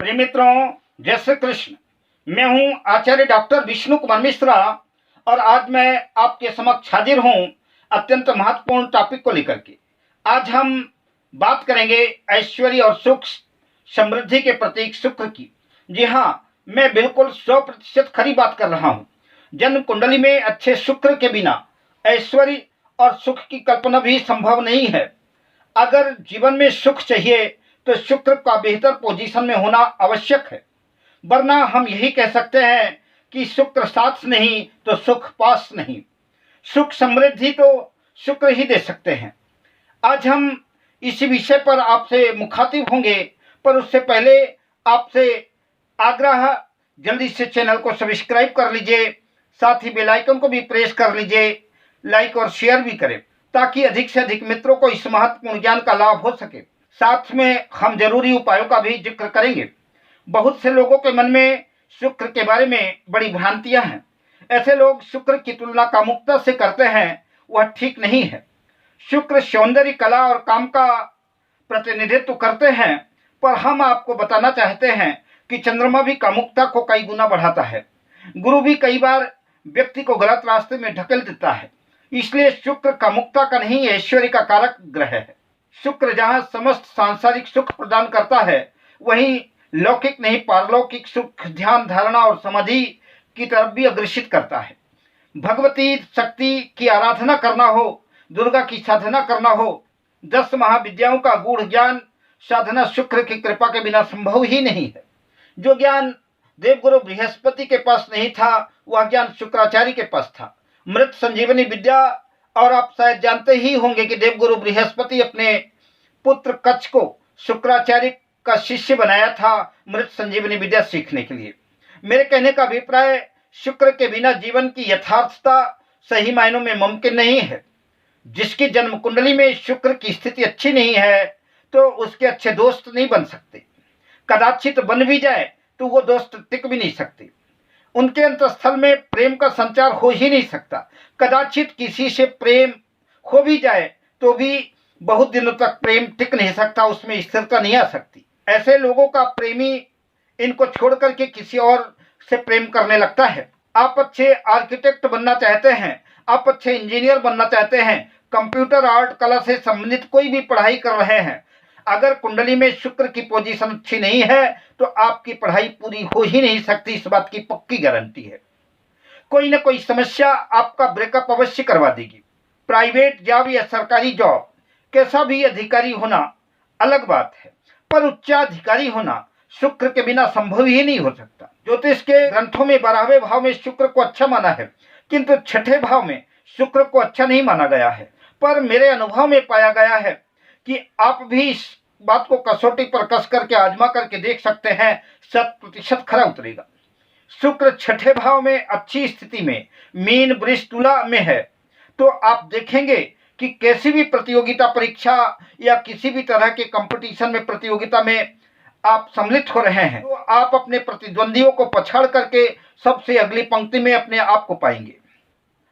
प्रिय मित्रों, जय श्री कृष्ण। मैं हूं आचार्य डॉक्टर विष्णु कुमार मिश्रा और आज मैं आपके समक्ष हाजिर हूं अत्यंत महत्वपूर्ण टॉपिक को लेकर के। आज हम बात करेंगे ऐश्वर्य और सुख समृद्धि के प्रतीक शुक्र की। जी हाँ, मैं बिल्कुल 100% खरी बात कर रहा हूं। जन्म कुंडली में अच्छे शुक्र के बिना ऐश्वर्य और सुख की कल्पना भी संभव नहीं है। अगर जीवन में सुख चाहिए तो शुक्र का बेहतर पोजीशन में होना आवश्यक है, वरना हम यही कह सकते हैं कि शुक्र साथ नहीं तो सुख पास नहीं। सुख समृद्धि तो शुक्र ही दे सकते हैं। आज हम इसी विषय पर आपसे मुखातिब होंगे, पर उससे पहले आपसे आग्रह, जल्दी से चैनल को सब्सक्राइब कर लीजिए, साथ ही बेल आइकन को भी प्रेस कर लीजिए, लाइक और शेयर भी करें ताकि अधिक से अधिक मित्रों को इस महत्वपूर्ण ज्ञान का लाभ हो सके। साथ में हम जरूरी उपायों का भी जिक्र करेंगे। बहुत से लोगों के मन में शुक्र के बारे में बड़ी भ्रांतियां हैं। ऐसे लोग शुक्र की तुलना कामुकता से करते हैं, वह ठीक नहीं है। शुक्र सौंदर्य, कला और काम का प्रतिनिधित्व करते हैं, पर हम आपको बताना चाहते हैं कि चंद्रमा भी कामुकता को कई गुना बढ़ाता है। गुरु भी कई बार व्यक्ति को गलत रास्ते में ढकेल देता है। इसलिए शुक्र कामुकता का नहीं, ऐश्वर्य का कारक ग्रह है। शुक्र जहाँ समस्त सांसारिक सुख प्रदान करता है, वहीं लौकिक नहीं पारलौकिक सुख, ध्यान, धारणा और समाधि की तरफ भी अग्रसित करता है। भगवती शक्ति की आराधना करना हो, दुर्गा की साधना करना हो, 10 महाविद्याओं का गूढ़ ज्ञान साधना शुक्र की कृपा के बिना संभव ही नहीं है। जो ज्ञान देवगुरु बृहस्पति के पास नहीं था, वह ज्ञान शुक्राचार्य के पास था। मृत संजीवनी विद्या, और आप शायद जानते ही होंगे कि देवगुरु बृहस्पति अपने पुत्र कच्छ को शुक्राचार्य का शिष्य बनाया था मृत संजीवनी विद्या सीखने के लिए। मेरे कहने का अभिप्राय, शुक्र के बिना जीवन की यथार्थता सही मायनों में मुमकिन नहीं है। जिसकी जन्म कुंडली में शुक्र की स्थिति अच्छी नहीं है, तो उसके अच्छे दोस्त नहीं बन सकते। कदाचित बन भी जाए तो वो दोस्त टिक भी नहीं सकते। उनके अंतस्थल में प्रेम का संचार हो ही नहीं सकता। कदाचित किसी से प्रेम हो भी जाए तो भी बहुत दिनों तक प्रेम टिक नहीं सकता, उसमें स्थिरता नहीं आ सकती। ऐसे लोगों का प्रेमी इनको छोड़ करके किसी और से प्रेम करने लगता है। आप अच्छे आर्किटेक्ट बनना चाहते हैं, आप अच्छे इंजीनियर बनना चाहते हैं, कंप्यूटर, आर्ट, कला से संबंधित कोई भी पढ़ाई कर रहे हैं, अगर कुंडली में शुक्र की पोजीशन अच्छी नहीं है तो आपकी पढ़ाई पूरी हो ही नहीं सकती। इस बात की पक्की गारंटी है। कोई ना कोई समस्या आपका ब्रेकअप अवश्य करवा देगी। प्राइवेट जॉब या सरकारी जॉब, कैसा भी अधिकारी होना अलग बात है, पर उच्चाधिकारी होना शुक्र के बिना संभव ही नहीं हो सकता। ज्योतिष के ग्रंथों में 12वें भाव में शुक्र को अच्छा माना है, किंतु 6ठे भाव में शुक्र को अच्छा नहीं माना गया है। पर मेरे अनुभव में पाया गया है कि आप भी इस बात को कसौटी पर कस करके आजमा करके देख सकते हैं, 100% खरा उतरेगा। शुक्र 6ठे भाव में अच्छी स्थिति में मीन, वृष, तुला में है, तो आप देखेंगे कि कैसी भी प्रतियोगिता परीक्षा या किसी भी तरह के कंपटीशन में, प्रतियोगिता में आप सम्मिलित हो रहे हैं, तो आप अपने प्रतिद्वंदियों को पछाड़ करके सबसे अगली पंक्ति में अपने आप को पाएंगे।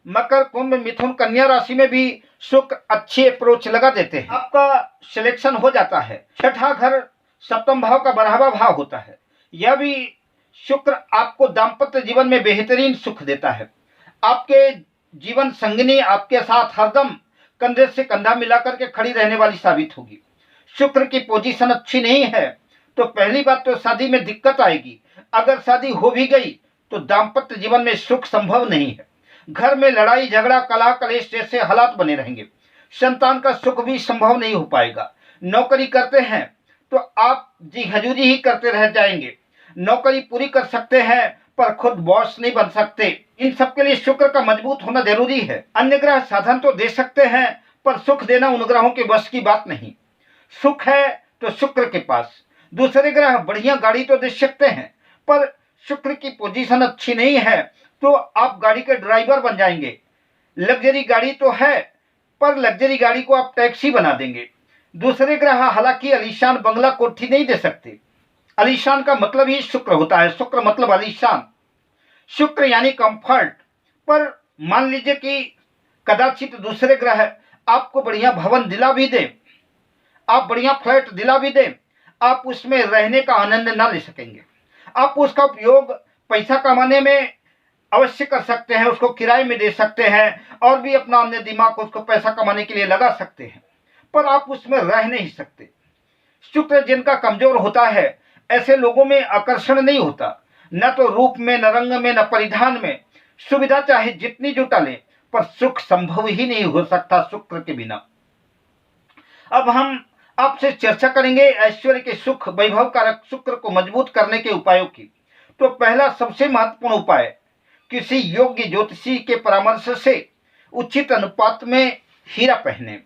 मकर, कुंभ, मिथुन, कन्या राशि में भी शुक्र अच्छी अप्रोच लगा देते हैं, आपका सिलेक्शन हो जाता है। 6ठा घर 7म भाव का 12वां भाव होता है। यह भी शुक्र आपको दाम्पत्य जीवन में बेहतरीन सुख देता है। आपके जीवन संगिनी आपके साथ हरदम कंधे से कंधा मिलाकर के खड़ी रहने वाली साबित होगी। शुक्र की पोजीशन अच्छी नहीं है तो पहली बात तो शादी में दिक्कत आएगी। अगर शादी हो भी गई तो दाम्पत्य जीवन में सुख संभव नहीं है। घर में लड़ाई झगड़ा, कलह कलेश जैसे हालात बने रहेंगे। संतान का सुख भी संभव नहीं हो पाएगा। नौकरी करते हैं तो आप जी हजूरी ही करते रह जाएंगे। नौकरी पूरी कर सकते हैं पर खुद बॉस नहीं बन सकते। इन सब के लिए शुक्र का मजबूत होना जरूरी है। अन्य ग्रह साधन तो दे सकते हैं, पर सुख देना उन ग्रहों के बस की बात नहीं। सुख है तो शुक्र के पास। दूसरे ग्रह बढ़िया गाड़ी तो दे सकते हैं, पर शुक्र की पोजीशन अच्छी नहीं है तो आप गाड़ी के ड्राइवर बन जाएंगे। लग्जरी गाड़ी तो है, पर लग्जरी गाड़ी को आप टैक्सी बना देंगे। दूसरे ग्रह हालांकि आलीशान बंगला कोठी नहीं दे सकते। आलीशान का मतलब ही शुक्र होता है। शुक्र मतलब आलीशान, शुक्र यानी कंफर्ट। पर मान लीजिए कि कदाचित दूसरे ग्रह आपको बढ़िया भवन दिला भी दे, आप बढ़िया फ्लैट दिला भी दें, आप उसमें रहने का आनंद ना ले सकेंगे। आप उसका उपयोग पैसा कमाने में अवश्य कर सकते हैं, उसको किराए में दे सकते हैं और भी अपना अन्य दिमाग उसको पैसा कमाने के लिए लगा सकते हैं, पर आप उसमें रह नहीं सकते। शुक्र जिनका कमजोर होता है, ऐसे लोगों में आकर्षण नहीं होता, न तो रूप में, न रंग में, न परिधान में। सुविधा चाहे जितनी जुटा ले, पर सुख संभव ही नहीं हो सकता शुक्र के बिना। अब हम आपसे चर्चा करेंगे ऐश्वर्य के सुख, वैभव कारक शुक्र को मजबूत करने के उपायों की। तो पहला सबसे महत्वपूर्ण उपाय, किसी योग्य ज्योतिषी के परामर्श से उचित अनुपात में हीरा पहने।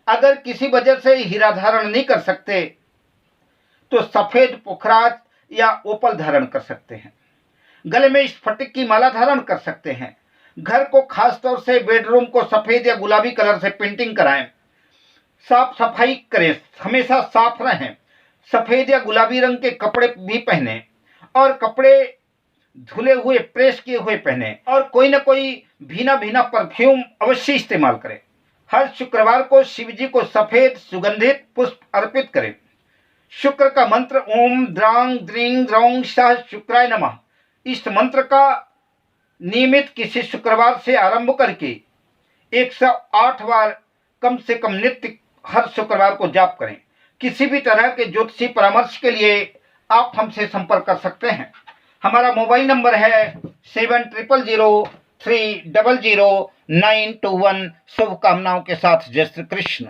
अगर किसी वजह से हीरा धारण नहीं कर सकते तो सफेद पुखराज या ओपल धारण कर सकते हैं। गले में स्फटिक की माला धारण कर सकते हैं। घर को खासतौर से बेडरूम को सफेद या गुलाबी कलर से पेंटिंग कराएं। साफ सफाई करें, हमेशा साफ रहें। सफेद या गुलाबी रंग के कपड़े भी पहने और कपड़े धुले हुए, प्रेस किए हुए पहने और कोई ना कोई भीना भीना परफ्यूम अवश्य इस्तेमाल करें। हर शुक्रवार को शिव जी को सफेद सुगंधित पुष्प अर्पित करें। शुक्र का मंत्र ओम द्रांग द्रिंग द्रौंग सह शुक्राय नमः, इस मंत्र का नियमित किसी शुक्रवार से आरंभ करके 108 बार कम से कम नित्य हर शुक्रवार को जाप करें। किसी भी तरह के ज्योतिषी परामर्श के लिए आप हमसे संपर्क कर सकते हैं। हमारा मोबाइल नंबर है 7003000921। शुभकामनाओं के साथ, जय श्री कृष्ण।